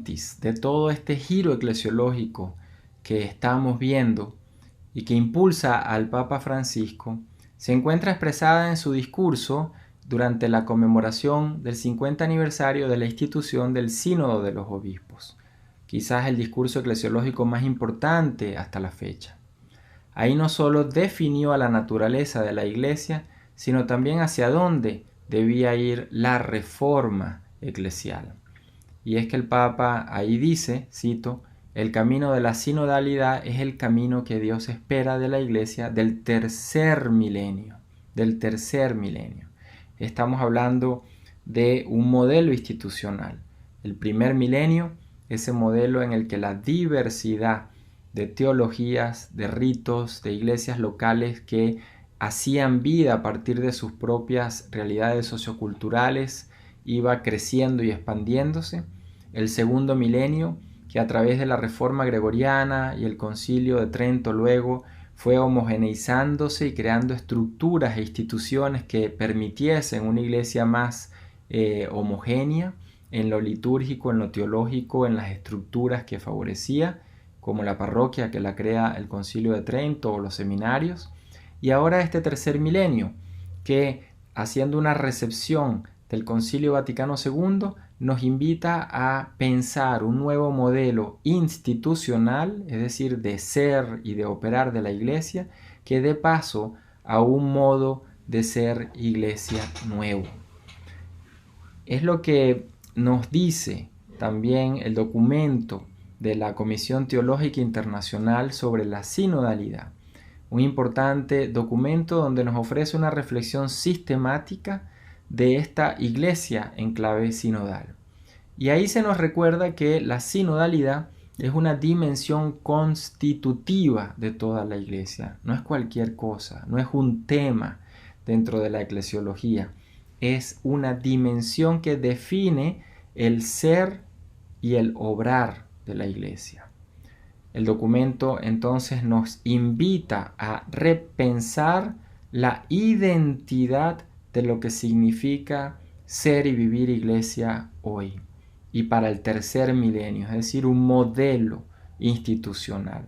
mentis de todo este giro eclesiológico que estamos viendo y que impulsa al Papa Francisco se encuentra expresada en su discurso durante la conmemoración del 50 aniversario de la institución del Sínodo de los Obispos, quizás el discurso eclesiológico más importante hasta la fecha. Ahí no solo definió a la naturaleza de la Iglesia, sino también hacia dónde debía ir la reforma eclesial. Y es que el Papa ahí dice, cito, el camino de la sinodalidad es el camino que Dios espera de la Iglesia del tercer milenio. Estamos hablando de un modelo institucional. El primer milenio, ese modelo en el que la diversidad de teologías, de ritos, de iglesias locales que hacían vida a partir de sus propias realidades socioculturales, iba creciendo y expandiéndose. El segundo milenio, que a través de la Reforma Gregoriana y el Concilio de Trento luego fue homogeneizándose y creando estructuras e instituciones que permitiesen una iglesia más homogénea en lo litúrgico, en lo teológico, en las estructuras que favorecía, como la parroquia que la crea el Concilio de Trento o los seminarios. Y ahora este tercer milenio, que haciendo una recepción del Concilio Vaticano II, nos invita a pensar un nuevo modelo institucional, es decir, de ser y de operar de la Iglesia, que dé paso a un modo de ser Iglesia nuevo. Es lo que nos dice también el documento de la Comisión Teológica Internacional sobre la sinodalidad, un importante documento donde nos ofrece una reflexión sistemática de esta iglesia en clave sinodal. Y ahí se nos recuerda que la sinodalidad es una dimensión constitutiva de toda la iglesia, no es cualquier cosa, no es un tema dentro de la eclesiología, es una dimensión que define el ser y el obrar de la iglesia. El documento entonces nos invita a repensar la identidad de lo que significa ser y vivir iglesia hoy y para el tercer milenio, es decir, un modelo institucional.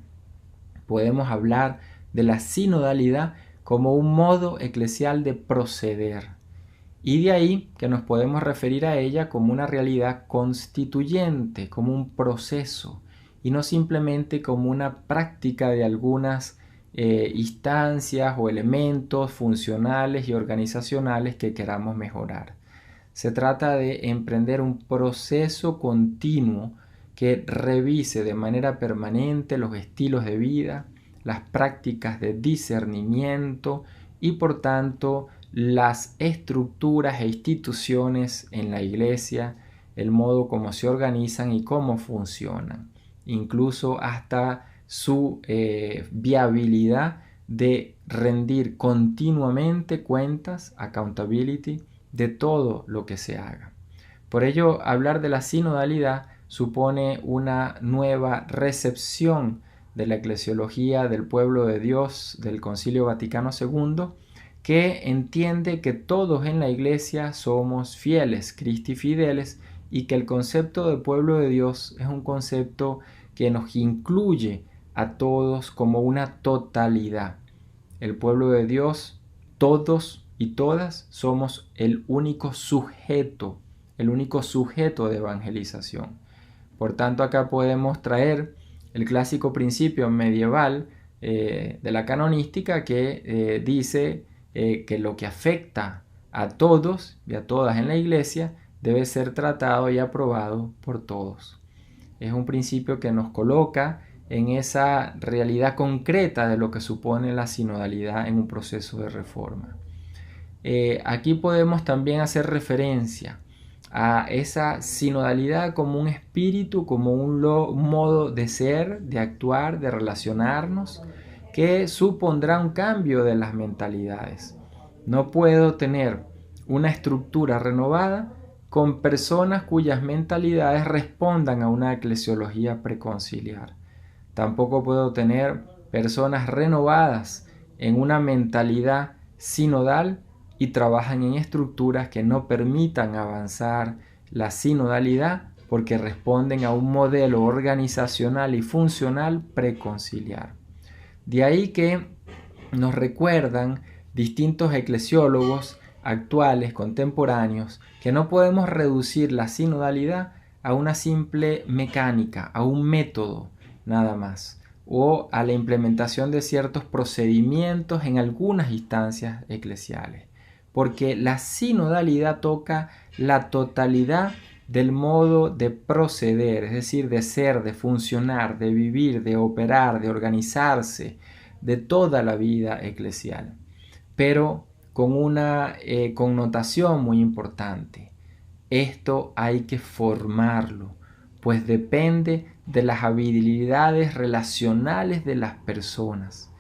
Podemos hablar de la sinodalidad como un modo eclesial de proceder y de ahí que nos podemos referir a ella como una realidad constituyente, como un proceso y no simplemente como una práctica de algunas instancias o elementos funcionales y organizacionales que queramos mejorar. Se trata de emprender un proceso continuo que revise de manera permanente los estilos de vida, las prácticas de discernimiento y por tanto las estructuras e instituciones en la iglesia, el modo como se organizan y cómo funcionan, incluso hasta su viabilidad de rendir continuamente cuentas, accountability, de todo lo que se haga. Por ello, hablar de la sinodalidad supone una nueva recepción de la eclesiología del pueblo de Dios del Concilio Vaticano II, que entiende que todos en la iglesia somos fieles, Christi fideles, y que el concepto de pueblo de Dios es un concepto que nos incluye a todos como una totalidad. El pueblo de Dios, todos y todas, somos el único sujeto de evangelización. Por tanto, acá podemos traer el clásico principio medieval de la canonística que dice que lo que afecta a todos y a todas en la iglesia debe ser tratado y aprobado por todos. Es un principio que nos coloca en esa realidad concreta de lo que supone la sinodalidad en un proceso de reforma. Aquí podemos también hacer referencia a esa sinodalidad como un espíritu, como un modo de ser, de actuar, de relacionarnos, que supondrá un cambio de las mentalidades. No puedo tener una estructura renovada con personas cuyas mentalidades respondan a una eclesiología preconciliar. Tampoco puedo tener personas renovadas en una mentalidad sinodal y trabajan en estructuras que no permitan avanzar la sinodalidad porque responden a un modelo organizacional y funcional preconciliar. De ahí que nos recuerdan distintos eclesiólogos actuales, contemporáneos, que no podemos reducir la sinodalidad a una simple mecánica, a un método nada más, o a la implementación de ciertos procedimientos en algunas instancias eclesiales, porque la sinodalidad toca la totalidad del modo de proceder, es decir, de ser, de funcionar, de vivir, de operar, de organizarse, de toda la vida eclesial, pero con una connotación muy importante. Esto hay que formarlo, pues depende de las habilidades relacionales de las personas.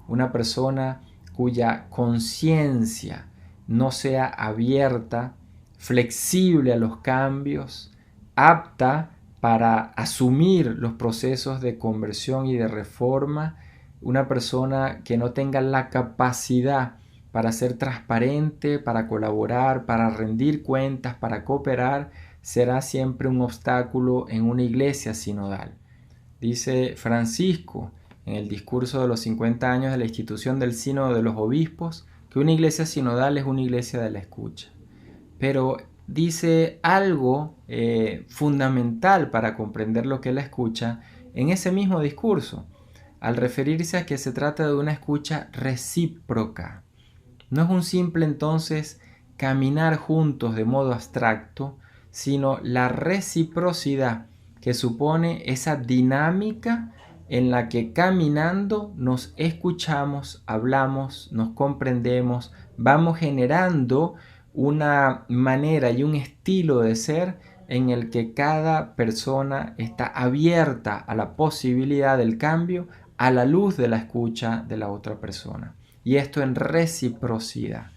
Una persona cuya conciencia no sea abierta, flexible a los cambios, apta para asumir los procesos de conversión y de reforma, una persona que no tenga la capacidad para ser transparente, para colaborar, para rendir cuentas, para cooperar, será siempre un obstáculo en una iglesia sinodal. Dice Francisco en el discurso de los 50 años de la institución del Sínodo de los Obispos que una iglesia sinodal es una iglesia de la escucha. Pero dice algo fundamental para comprender lo que es la escucha en ese mismo discurso, al referirse a que se trata de una escucha recíproca. No es un simple entonces caminar juntos de modo abstracto, sino la reciprocidad que supone esa dinámica en la que caminando nos escuchamos, hablamos, nos comprendemos, vamos generando una manera y un estilo de ser en el que cada persona está abierta a la posibilidad del cambio a la luz de la escucha de la otra persona. Y esto en reciprocidad.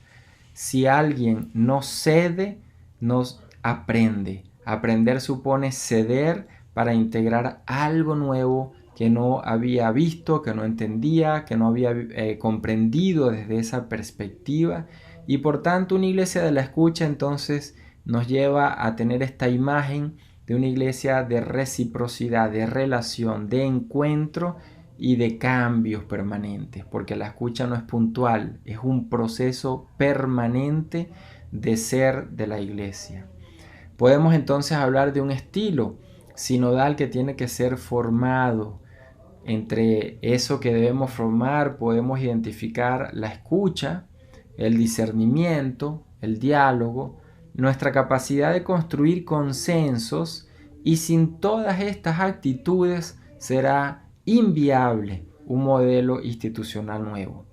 Si alguien no cede, nos aprende. Aprender supone ceder para integrar algo nuevo que no había visto, que no entendía, que no había comprendido desde esa perspectiva. Y por tanto una iglesia de la escucha entonces nos lleva a tener esta imagen de una iglesia de reciprocidad, de relación, de encuentro y de cambios permanentes, porque la escucha no es puntual, es un proceso permanente de ser de la iglesia. Podemos entonces hablar de un estilo sinodal que tiene que ser formado. Entre eso que debemos formar podemos identificar la escucha, el discernimiento, el diálogo, nuestra capacidad de construir consensos, y sin todas estas actitudes será inviable un modelo institucional nuevo.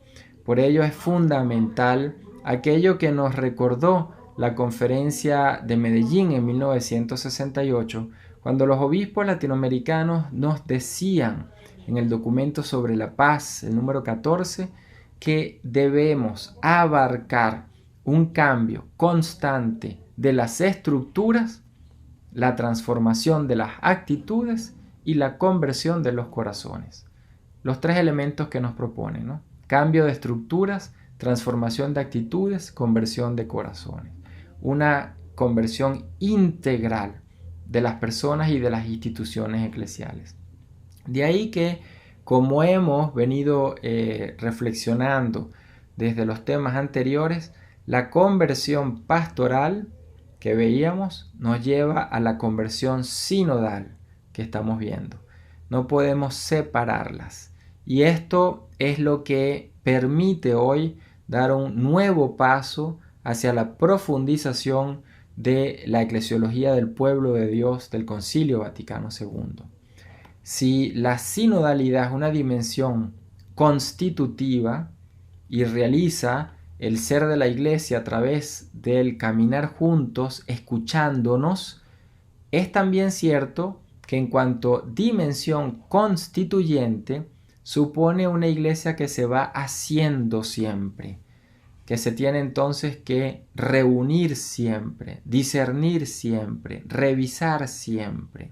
Por ello es fundamental aquello que nos recordó la Conferencia de Medellín en 1968, cuando los obispos latinoamericanos nos decían en el documento sobre la paz, el número 14, que debemos abarcar un cambio constante de las estructuras, la transformación de las actitudes y la conversión de los corazones. Los tres elementos que nos proponen, ¿no? Cambio de estructuras, transformación de actitudes, conversión de corazones. Una conversión integral de las personas y de las instituciones eclesiales. De ahí que, como hemos venido reflexionando desde los temas anteriores, la conversión pastoral que veíamos nos lleva a la conversión sinodal que estamos viendo. No podemos separarlas. Y esto es lo que permite hoy dar un nuevo paso hacia la profundización de la eclesiología del pueblo de Dios del Concilio Vaticano II. Si la sinodalidad es una dimensión constitutiva y realiza el ser de la iglesia a través del caminar juntos, escuchándonos, es también cierto que en cuanto dimensión constituyente supone una iglesia que se va haciendo siempre, que se tiene entonces que reunir siempre, discernir siempre, revisar siempre.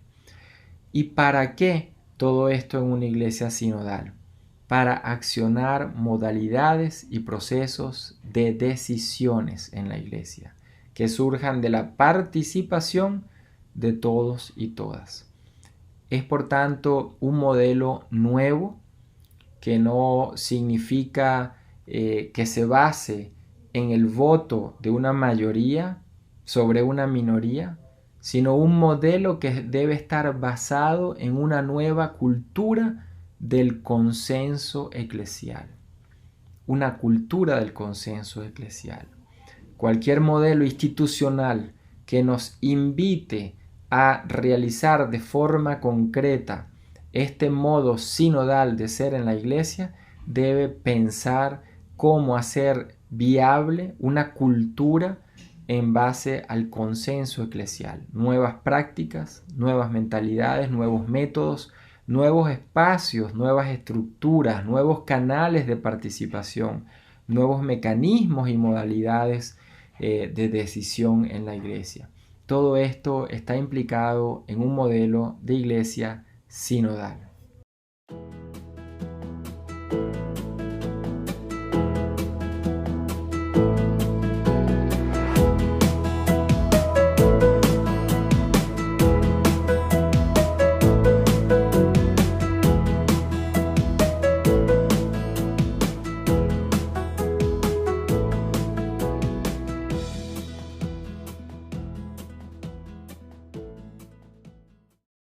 ¿Y para qué todo esto en una iglesia sinodal? Para accionar modalidades y procesos de decisiones en la iglesia, que surjan de la participación de todos y todas. Es por tanto un modelo nuevo que no significa que se base en el voto de una mayoría sobre una minoría, sino un modelo que debe estar basado en una nueva cultura del consenso eclesial. Una cultura del consenso eclesial. Cualquier modelo institucional que nos invite a realizar de forma concreta este modo sinodal de ser en la iglesia debe pensar cómo hacer viable una cultura en base al consenso eclesial. Nuevas prácticas, nuevas mentalidades, nuevos métodos, nuevos espacios, nuevas estructuras, nuevos canales de participación, nuevos mecanismos y modalidades de decisión en la iglesia. Todo esto está implicado en un modelo de iglesia sinodal.